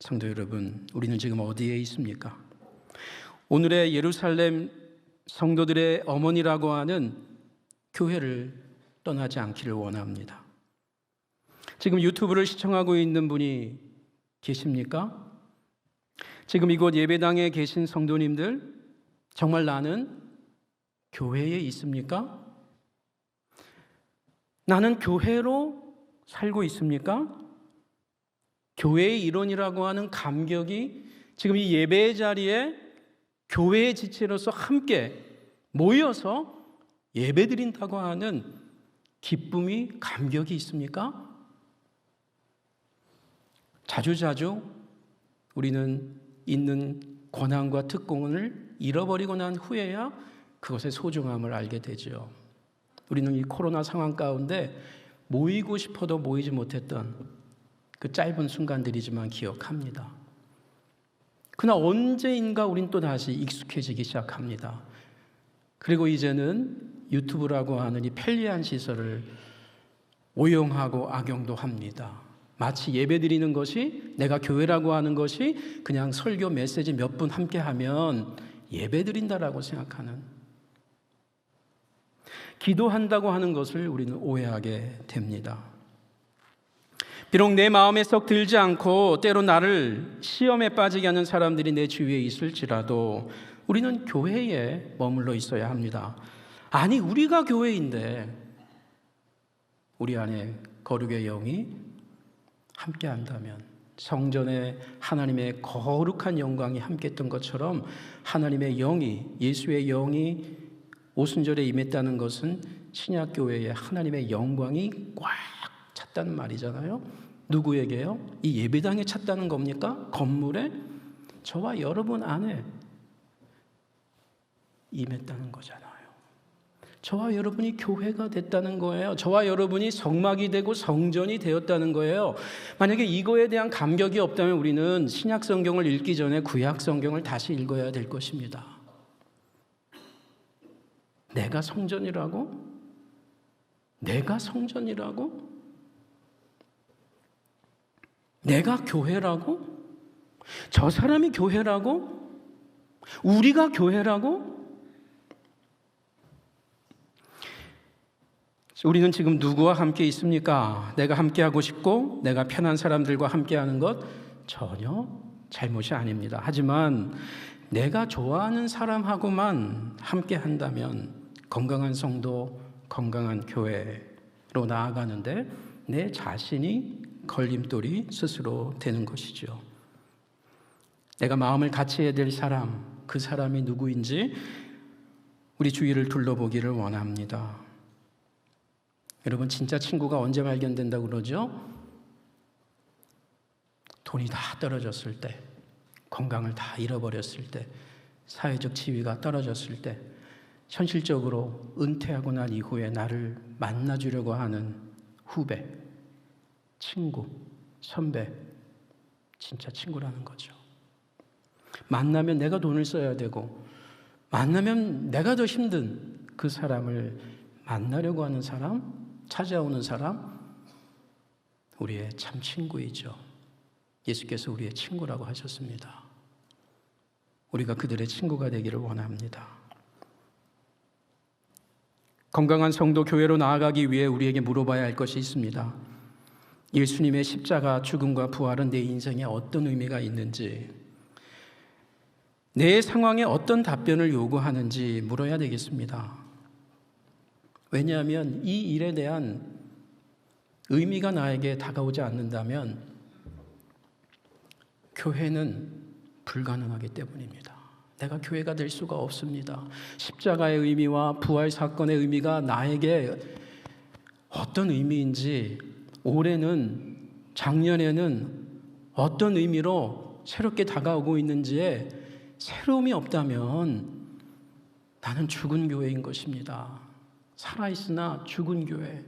성도 여러분, 우리는 지금 어디에 있습니까? 오늘의 예루살렘 성도들의 어머니라고 하는 교회를 떠나지 않기를 원합니다. 지금 유튜브를 시청하고 있는 분이 계십니까? 지금 이곳 예배당에 계신 성도님들, 정말 나는 교회에 있습니까? 나는 교회로 살고 있습니까? 교회의 일원이라고 하는 감격이 지금 이 예배의 자리에 교회의 지체로서 함께 모여서 예배드린다고 하는 기쁨이, 감격이 있습니까? 자주자주 우리는 있는 권한과 특권을 잃어버리고 난 후에야 그것의 소중함을 알게 되죠. 우리는 이 코로나 상황 가운데 모이고 싶어도 모이지 못했던 그 짧은 순간들이지만 기억합니다. 그러나 언제인가 우린 또 다시 익숙해지기 시작합니다. 그리고 이제는 유튜브라고 하는 이 편리한 시설을 오용하고 악용도 합니다. 마치 예배드리는 것이, 내가 교회라고 하는 것이 그냥 설교 메시지 몇 분 함께 하면 예배드린다라고 생각하는, 기도한다고 하는 것을 우리는 오해하게 됩니다. 비록 내 마음에 썩 들지 않고 때로 나를 시험에 빠지게 하는 사람들이 내 주위에 있을지라도 우리는 교회에 머물러 있어야 합니다. 아니, 우리가 교회인데 우리 안에 거룩의 영이 함께 한다면, 성전에 하나님의 거룩한 영광이 함께 했던 것처럼 하나님의 영이, 예수의 영이 오순절에 임했다는 것은 신약교회에 하나님의 영광이 꽉 찼다는 말이잖아요. 누구에게요? 이 예배당에 찼다는 겁니까? 건물에? 저와 여러분 안에 임했다는 거잖아요. 저와 여러분이 교회가 됐다는 거예요. 저와 여러분이 성막이 되고 성전이 되었다는 거예요. 만약에 이거에 대한 감격이 없다면 우리는 신약 성경을 읽기 전에 구약 성경을 다시 읽어야 될 것입니다. 내가 성전이라고? 내가 성전이라고? 내가 교회라고? 저 사람이 교회라고? 우리가 교회라고? 우리는 지금 누구와 함께 있습니까? 내가 함께하고 싶고 내가 편한 사람들과 함께하는 것 전혀 잘못이 아닙니다. 하지만 내가 좋아하는 사람하고만 함께한다면 건강한 성도, 건강한 교회로 나아가는데 내 자신이 걸림돌이 스스로 되는 것이죠. 내가 마음을 같이 해야 될 사람, 그 사람이 누구인지 우리 주위를 둘러보기를 원합니다. 여러분, 진짜 친구가 언제 발견된다고 그러죠? 돈이 다 떨어졌을 때, 건강을 다 잃어버렸을 때, 사회적 지위가 떨어졌을 때, 현실적으로 은퇴하고 난 이후에 나를 만나주려고 하는 후배, 친구, 선배, 진짜 친구라는 거죠. 만나면 내가 돈을 써야 되고, 만나면 내가 더 힘든 그 사람을 만나려고 하는 사람, 찾아오는 사람, 우리의 참 친구이죠. 예수께서 우리의 친구라고 하셨습니다. 우리가 그들의 친구가 되기를 원합니다. 건강한 성도 교회로 나아가기 위해 우리에게 물어봐야 할 것이 있습니다. 예수님의 십자가 죽음과 부활은 내 인생에 어떤 의미가 있는지, 내 상황에 어떤 답변을 요구하는지 물어야 되겠습니다. 왜냐하면 이 일에 대한 의미가 나에게 다가오지 않는다면 교회는 불가능하기 때문입니다. 내가 교회가 될 수가 없습니다. 십자가의 의미와 부활 사건의 의미가 나에게 어떤 의미인지, 올해는, 작년에는 어떤 의미로 새롭게 다가오고 있는지에 새로움이 없다면 나는 죽은 교회인 것입니다. 살아있으나 죽은 교회,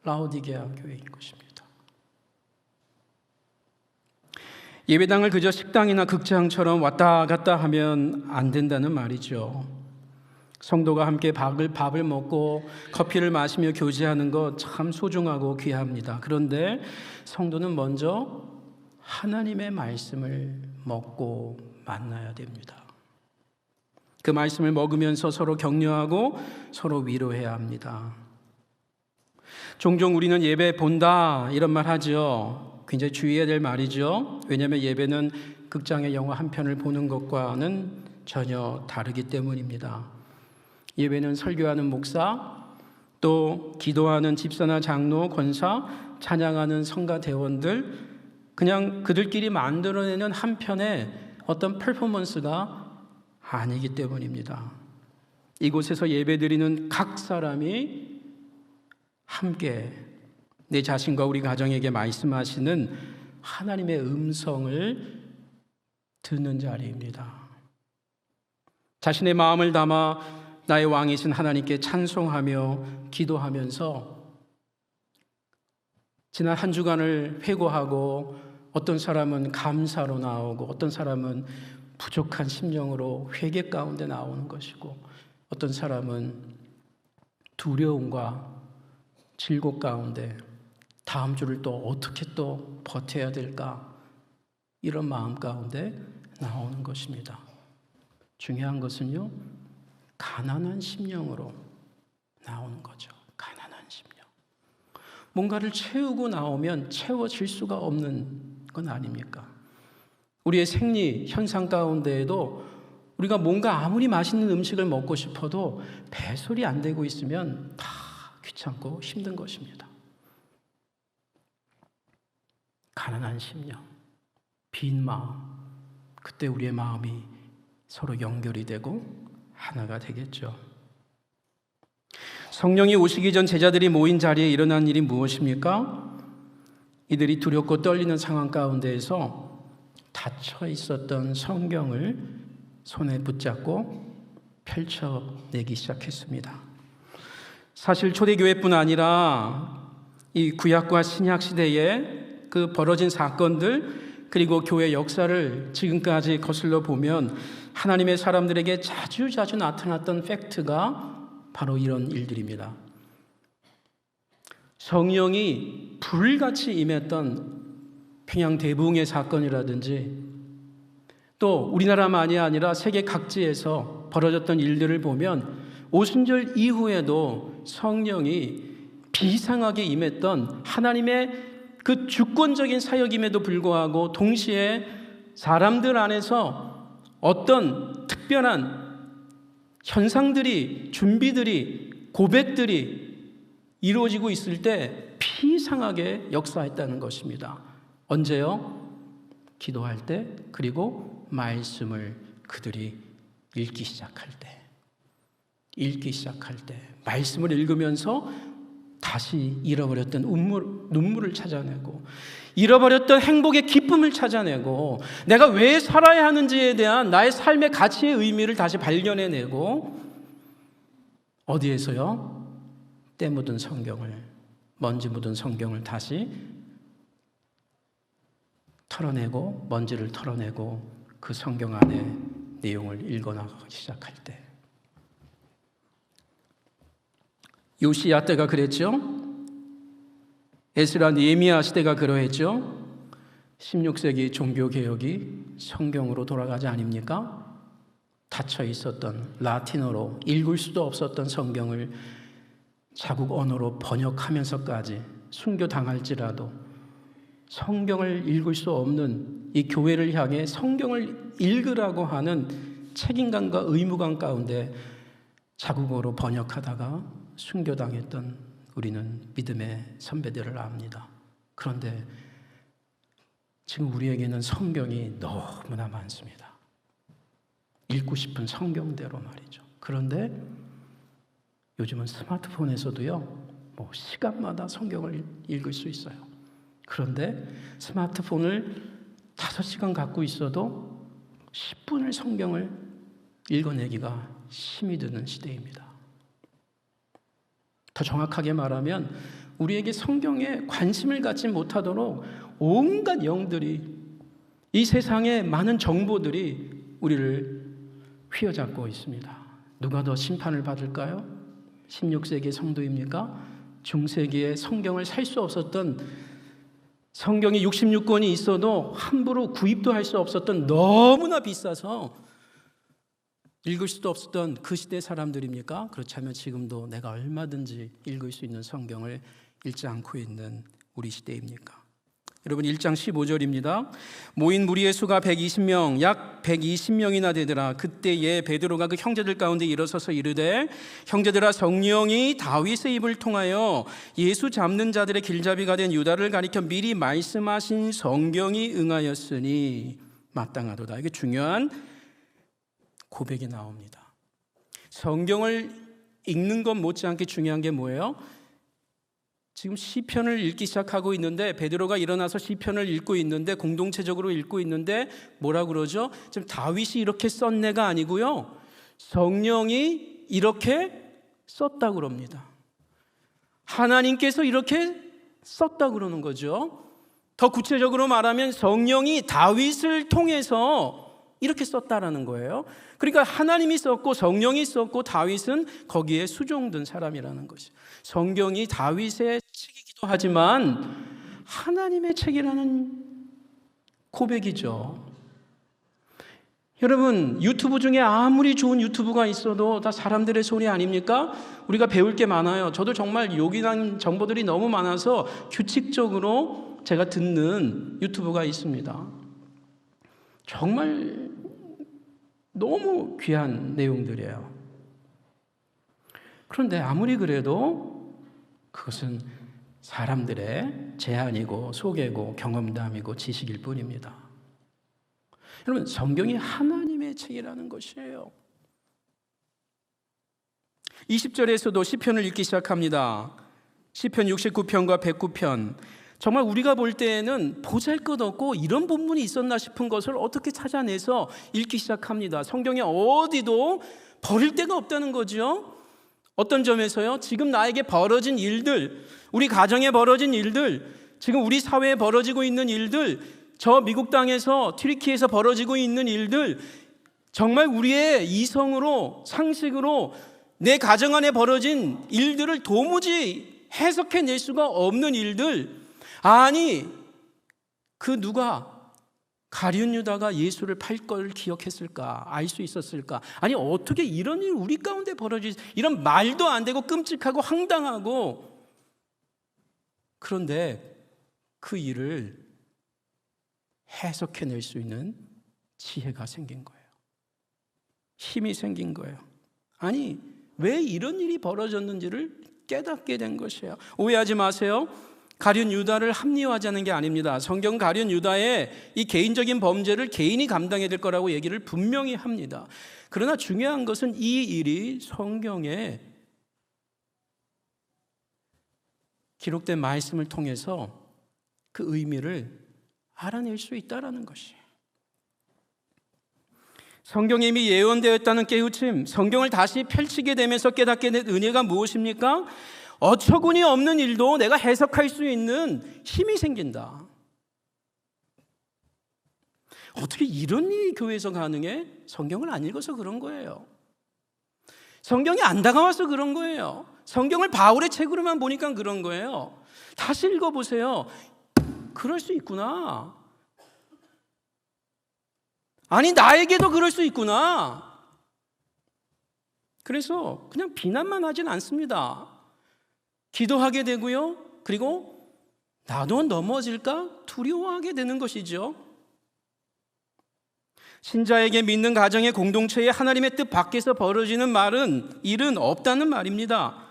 라오디게아 교회인 것입니다. 예배당을 그저 식당이나 극장처럼 왔다 갔다 하면 안 된다는 말이죠. 성도가 함께 밥을 먹고 커피를 마시며 교제하는 것 참 소중하고 귀합니다. 그런데 성도는 먼저 하나님의 말씀을 먹고 만나야 됩니다. 그 말씀을 먹으면서 서로 격려하고 서로 위로해야 합니다. 종종 우리는 예배 본다 이런 말 하죠. 굉장히 주의해야 될 말이죠. 왜냐하면 예배는 극장의 영화 한 편을 보는 것과는 전혀 다르기 때문입니다. 예배는 설교하는 목사, 또 기도하는 집사나 장로, 권사, 찬양하는 성가 대원들, 그냥 그들끼리 만들어내는 한 편의 어떤 퍼포먼스가 아니기 때문입니다. 이곳에서 예배드리는 각 사람이 함께 내 자신과 우리 가정에게 말씀하시는 하나님의 음성을 듣는 자리입니다. 자신의 마음을 담아 나의 왕이신 하나님께 찬송하며 기도하면서 지난 한 주간을 회고하고, 어떤 사람은 감사로 나오고 어떤 사람은 부족한 심령으로 회개 가운데 나오는 것이고, 어떤 사람은 두려움과 질곡 가운데 다음 주를 또 어떻게 또 버텨야 될까, 이런 마음 가운데 나오는 것입니다. 중요한 것은요, 가난한 심령으로 나오는 거죠. 가난한 심령. 뭔가를 채우고 나오면 채워질 수가 없는 건 아닙니까? 우리의 생리 현상 가운데에도 우리가 뭔가 아무리 맛있는 음식을 먹고 싶어도 배설이 안 되고 있으면 다 귀찮고 힘든 것입니다. 가난한 심령, 빈 마음, 그때 우리의 마음이 서로 연결이 되고 하나가 되겠죠. 성령이 오시기 전 제자들이 모인 자리에 일어난 일이 무엇입니까? 이들이 두렵고 떨리는 상황 가운데에서 닫혀 있었던 성경을 손에 붙잡고 펼쳐내기 시작했습니다. 사실 초대교회뿐 아니라 이 구약과 신약 시대에 그 벌어진 사건들 그리고 교회 역사를 지금까지 거슬러 보면 하나님의 사람들에게 자주 나타났던 팩트가 바로 이런 일들입니다. 성령이 불같이 임했던 평양 대부흥의 사건이라든지 또 우리나라만이 아니라 세계 각지에서 벌어졌던 일들을 보면 오순절 이후에도 성령이 비상하게 임했던 하나님의 그 주권적인 사역임에도 불구하고 동시에 사람들 안에서 어떤 특별한 현상들이, 준비들이, 고백들이 이루어지고 있을 때 비상하게 역사했다는 것입니다. 언제요? 기도할 때, 그리고 말씀을 그들이 읽기 시작할 때, 말씀을 읽으면서 다시 잃어버렸던 눈물을 찾아내고, 잃어버렸던 행복의 기쁨을 찾아내고, 내가 왜 살아야 하는지에 대한 나의 삶의 가치의 의미를 다시 발견해내고, 어디에서요? 때 묻은 성경을, 먼지 묻은 성경을 다시 털어내고, 먼지를 털어내고 그 성경 안에 내용을 읽어나가기 시작할 때, 요시야 때가 그랬죠. 에스라 느헤미야 시대가 그러했죠. 16세기 종교개혁이 성경으로 돌아가지 아닙니까? 닫혀 있었던 라틴어로 읽을 수도 없었던 성경을 자국 언어로 번역하면서까지 순교당할지라도 성경을 읽을 수 없는 이 교회를 향해 성경을 읽으라고 하는 책임감과 의무감 가운데 자국어로 번역하다가 순교당했던 우리는 믿음의 선배들을 압니다. 그런데 지금 우리에게는 성경이 너무나 많습니다. 읽고 싶은 성경대로 말이죠. 그런데 요즘은 스마트폰에서도요, 시간마다 성경을 읽을 수 있어요. 그런데 스마트폰을 5시간 갖고 있어도 10분을 성경을 읽어내기가 힘이 드는 시대입니다. 더 정확하게 말하면 우리에게 성경에 관심을 갖지 못하도록 온갖 영들이, 이 세상의 많은 정보들이 우리를 휘어잡고 있습니다. 누가 더 심판을 받을까요? 16세기의 성도입니까? 중세기에 성경을 살 수 없었던, 성경이 66권이 있어도 함부로 구입도 할 수 없었던, 너무나 비싸서 읽을 수도 없었던 그 시대 사람들입니까? 그렇다면 지금도 내가 얼마든지 읽을 수 있는 성경을 읽지 않고 있는 우리 시대입니까? 여러분, 1장 15절입니다. 모인 무리의 수가 120명, 약 120명이나 되더라. 그때에 베드로가 그 형제들 가운데 일어서서 이르되, 형제들아, 성령이 다윗의 입을 통하여 예수 잡는 자들의 길잡이가 된 유다를 가리켜 미리 말씀하신 성경이 응하였으니 마땅하도다. 이게 중요한 고백이 나옵니다. 성경을 읽는 것 못지않게 중요한 게 뭐예요? 지금 시편을 읽기 시작하고 있는데, 베드로가 일어나서 시편을 읽고 있는데, 공동체적으로 읽고 있는데 뭐라 그러죠? 지금 다윗이 이렇게 썼네가 아니고요, 성령이 이렇게 썼다고 그럽니다. 하나님께서 이렇게 썼다고 그러는 거죠. 더 구체적으로 말하면 성령이 다윗을 통해서 이렇게 썼다라는 거예요. 그러니까 하나님이 썼고 성령이 썼고 다윗은 거기에 수종된 사람이라는 것이죠. 성경이 다윗의 책이기도 하지만 하나님의 책이라는 고백이죠. 여러분, 유튜브 중에 아무리 좋은 유튜브가 있어도 다 사람들의 소리 아닙니까? 우리가 배울 게 많아요. 저도 정말 요긴한 정보들이 너무 많아서 규칙적으로 제가 듣는 유튜브가 있습니다. 정말 너무 귀한 내용들이에요. 그런데 아무리 그래도 그것은 사람들의 제안이고 소개고 경험담이고 지식일 뿐입니다. 여러분, 성경이 하나님의 책이라는 것이에요. 20절에서도 시편을 읽기 시작합니다. 시편 69편과 109편. 정말 우리가 볼 때에는 보잘것없고 이런 본문이 있었나 싶은 것을 어떻게 찾아내서 읽기 시작합니다. 성경에 어디도 버릴 데가 없다는 거죠. 어떤 점에서요? 지금 나에게 벌어진 일들, 우리 가정에 벌어진 일들, 지금 우리 사회에 벌어지고 있는 일들, 저 미국 땅에서 튀르키예에서 벌어지고 있는 일들, 정말 우리의 이성으로, 상식으로 내 가정 안에 벌어진 일들을 도무지 해석해낼 수가 없는 일들. 아니, 그 누가 가룟 유다가 예수를 팔 걸 기억했을까? 알 수 있었을까? 아니, 어떻게 이런 일이 우리 가운데 벌어지지? 이런 말도 안 되고 끔찍하고 황당하고. 그런데 그 일을 해석해낼 수 있는 지혜가 생긴 거예요. 힘이 생긴 거예요. 아니, 왜 이런 일이 벌어졌는지를 깨닫게 된 것이에요. 오해하지 마세요. 가룟 유다를 합리화하자는 게 아닙니다. 성경 가룟 유다의 이 개인적인 범죄를 개인이 감당해야 될 거라고 얘기를 분명히 합니다. 그러나 중요한 것은 이 일이 성경에 기록된 말씀을 통해서 그 의미를 알아낼 수 있다는 것이에요. 성경에 이미 예언되었다는 깨우침, 성경을 다시 펼치게 되면서 깨닫게 된 은혜가 무엇입니까? 어처구니 없는 일도 내가 해석할 수 있는 힘이 생긴다. 어떻게 이런 일이 교회에서 가능해? 성경을 안 읽어서 그런 거예요. 성경이 안 다가와서 그런 거예요. 성경을 바울의 책으로만 보니까 그런 거예요. 다시 읽어보세요. 그럴 수 있구나. 아니, 나에게도 그럴 수 있구나. 그래서 그냥 비난만 하진 않습니다. 기도하게 되고요. 그리고 나도 넘어질까 두려워하게 되는 것이죠. 신자에게 믿는 가정의 공동체에 하나님의 뜻 밖에서 벌어지는 일은 없다는 말입니다.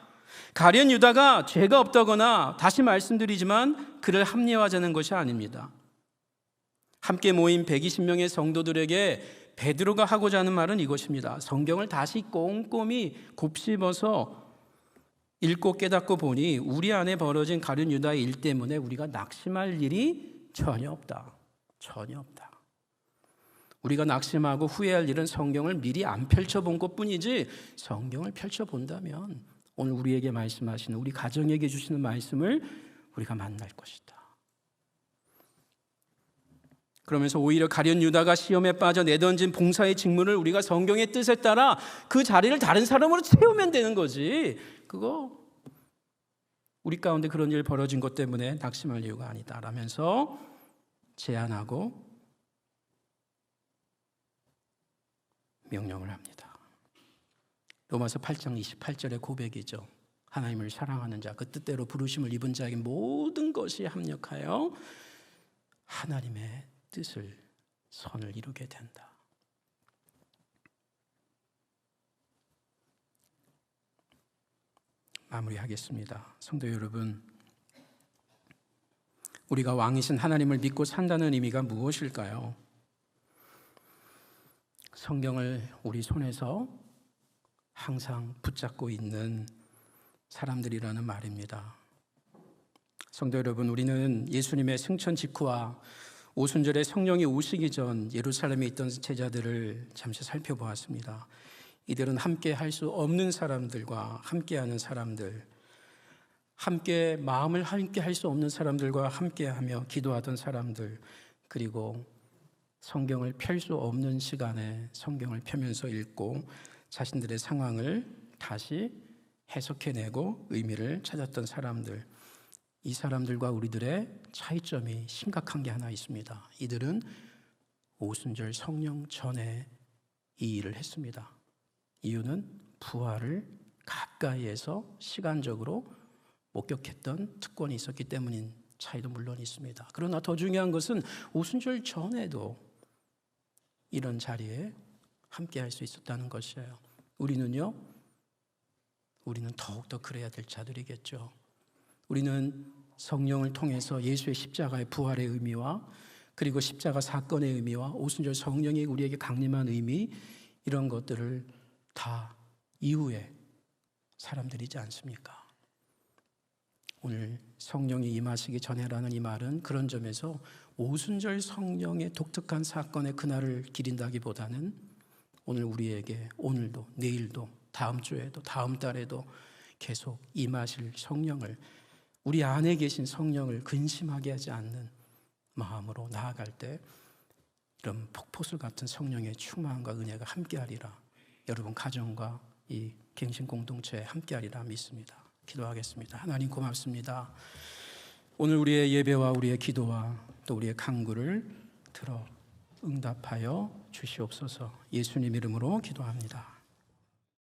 가룟 유다가 죄가 없다거나, 다시 말씀드리지만 그를 합리화하자는 것이 아닙니다. 함께 모인 120명의 성도들에게 베드로가 하고자 하는 말은 이것입니다. 성경을 다시 꼼꼼히 곱씹어서 읽고 깨닫고 보니 우리 안에 벌어진 가룟 유다의 일 때문에 우리가 낙심할 일이 전혀 없다. 전혀 없다. 우리가 낙심하고 후회할 일은 성경을 미리 안 펼쳐본 것뿐이지, 성경을 펼쳐본다면 오늘 우리에게 말씀하시는, 우리 가정에게 주시는 말씀을 우리가 만날 것이다. 그러면서 오히려 가룟 유다가 시험에 빠져 내던진 봉사의 직무를 우리가 성경의 뜻에 따라 그 자리를 다른 사람으로 채우면 되는 거지, 그거 우리 가운데 그런 일 벌어진 것 때문에 낙심할 이유가 아니다 라면서 제안하고 명령을 합니다. 로마서 8장 28절의 고백이죠. 하나님을 사랑하는 자, 그 뜻대로 부르심을 입은 자에게 모든 것이 합력하여 하나님의 뜻을, 선을 이루게 된다. 마무리하겠습니다. 성도 여러분, 우리가 왕이신 하나님을 믿고 산다는 의미가 무엇일까요? 성경을 우리 손에서 항상 붙잡고 있는 사람들이라는 말입니다. 성도 여러분, 우리는 예수님의 승천 직후와 오순절에 성령이 오시기 전 예루살렘에 있던 제자들을 잠시 살펴보았습니다. 이들은 함께 할 수 없는 사람들과 함께하는 사람들, 함께 마음을 함께 할 수 없는 사람들과 함께하며 기도하던 사람들, 그리고 성경을 펼 수 없는 시간에 성경을 펴면서 읽고 자신들의 상황을 다시 해석해내고 의미를 찾았던 사람들, 이 사람들과 우리들의 차이점이 심각한 게 하나 있습니다. 이들은 오순절 성령 전에 이 일을 했습니다. 이유는 부활을 가까이에서 시간적으로 목격했던 특권이 있었기 때문인 차이도 물론 있습니다. 그러나 더 중요한 것은 오순절 전에도 이런 자리에 함께 할 수 있었다는 것이에요. 우리는 더욱더 그래야 될 자들이겠죠. 우리는 성령을 통해서 예수의 십자가의 부활의 의미와, 그리고 십자가 사건의 의미와 오순절 성령이 우리에게 강림한 의미, 이런 것들을 다 이후에 사람들이지 않습니까? 오늘 성령이 임하시기 전에라는 이 말은 그런 점에서 오순절 성령의 독특한 사건의 그날을 기린다기보다는 오늘 우리에게 오늘도 내일도 다음 주에도 다음 달에도 계속 임하실 성령을, 우리 안에 계신 성령을 근심하게 하지 않는 마음으로 나아갈 때 이런 폭포수 같은 성령의 충만과 은혜가 함께하리라. 여러분 가정과 이 갱신 공동체에 함께하리라 믿습니다. 기도하겠습니다. 하나님 고맙습니다. 오늘 우리의 예배와 우리의 기도와 또 우리의 간구를 들어 응답하여 주시옵소서. 예수님 이름으로 기도합니다.